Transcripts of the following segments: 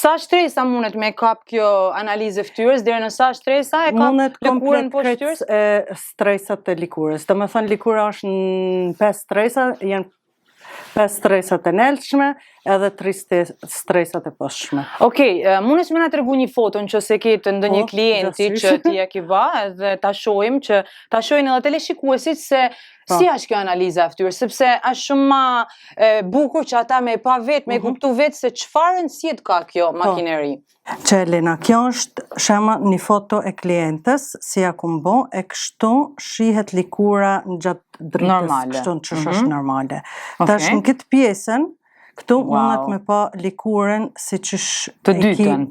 Sa shtresa mundet me kap kjo analizë e fytyrës, deri në sa shtresa e kap lëkurën poshtë fytyrës? Stresat e likurës. Do me thënë likura është në 5 stresa, janë 5 stresat e nelshme edhe 3 stresat e poshtshme. Okej, mundesh me na tregu një foto nëse ke të ndonjë klienti që ti e ke vë edhe ta shohim që ta shohin edhe teleshikuesit se si është kjo analiza e fytyrës, sepse është shumë më bukur që ata me pa vetë, me kuptu vetë se çfarë rëndësie ka kjo makineri. Që Elena, kjo është shema një foto e klientës, si ja ku bo, e kështu shihet likura në gjatë dritës, kështu në qësh është normale. Tash në këtë pjesën, këtu mundet me pa likurën si qësh të dytën.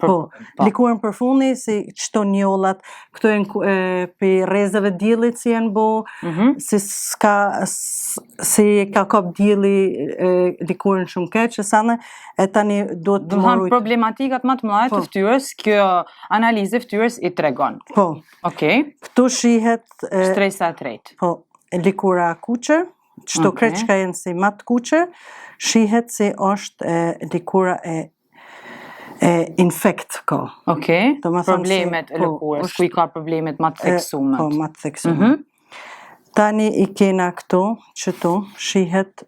Likurën për fundi, si qëto njollat, këtu e për rezeve djelit si janë bo, si ka kap djeli likurën shumë keqë, sane, e tani do të marrujt. Problematikat më të mëdha të fytyrës, kjo analizë e fytyrës i tregon. Po. Okej. Këtu shihet stresa e tretë. Po, likura kuqe, qëto kretë që ka jenë si matë kuqe, shihet si është likura e infekt ka. Okej, problemet e likurës, ku i ka problemet ma të theksumet. Po, ma të theksumet. Tani i kena këtu, qëtu, shihet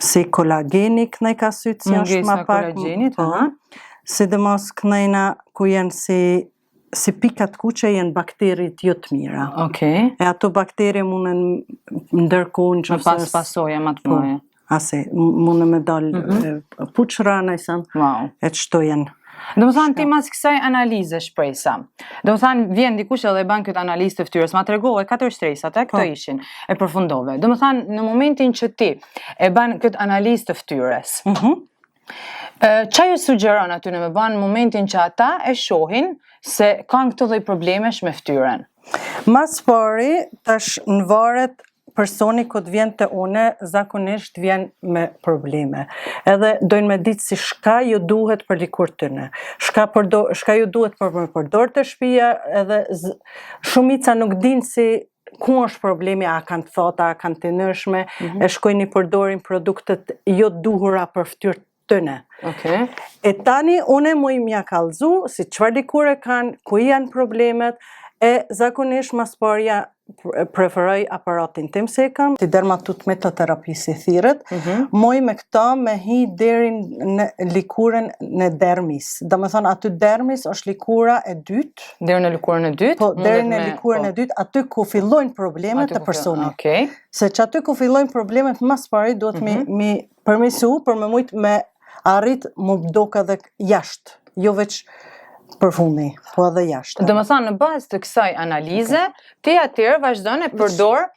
si kolageni kënej ka sytë, si është ma pak. Sidomos kënejna ku jenë si pikat kuqe jenë bakterit jo të mira. E ato bakteri mundën ndërkohën që pas pasoja më të mëdha. Asi, mundën me dalë puqra nëjësën, e qëto jenë. Do më thanë ti mas kësaj analize shpresa. Do më thanë vjen dikush edhe ban këtë analizë të fytyrës, ma të regove 4 stresat, këto ishin, e përfundove. Do më thanë në momentin që ti e ban këtë analizë të fytyrës, qa ju sugjeron aty në me ban në momentin që ata e shohin se kanë këto dhe problemesh me fytyrën? Mas pari, tash në varet personi këtë vjen të une, zakonisht vjen me probleme. Edhe dojnë me ditë si shka ju duhet për likur tëne. Shka ju duhet për me përdor të shpia, edhe shumica nuk dinë si ku është problemi, a kanë të thota, a kanë të nërshme, e shkojnë i përdorin produktet jo duhura për fytyrë tëne. E tani, une mu i mja kalzu, si qëfar likur e kanë, ku janë problemet, e zakonisht mas parja preferoj aparatin tim se kam, si dermatut metaterapi si thirët, moj me këta me hi deri në likurën në dermis. Da me thonë, aty dermis është likura e dytë. Deri në likurën e dytë? Po, deri në likurën e dytë, aty ku fillojnë problemet të personit. Se që aty ku fillojnë problemet mas pari, duhet mi përmisu për me mujtë me arrit më bdoka dhe jashtë, jo veç për fundi, po edhe jashtë. Dhe më thanë, në bazë të kësaj analize, ti atërë vazhdojnë e përdor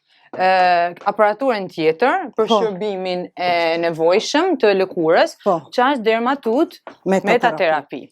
aparaturën tjetër për shërbimin e nevojshëm të lëkurës, që është dermatut metaterapi.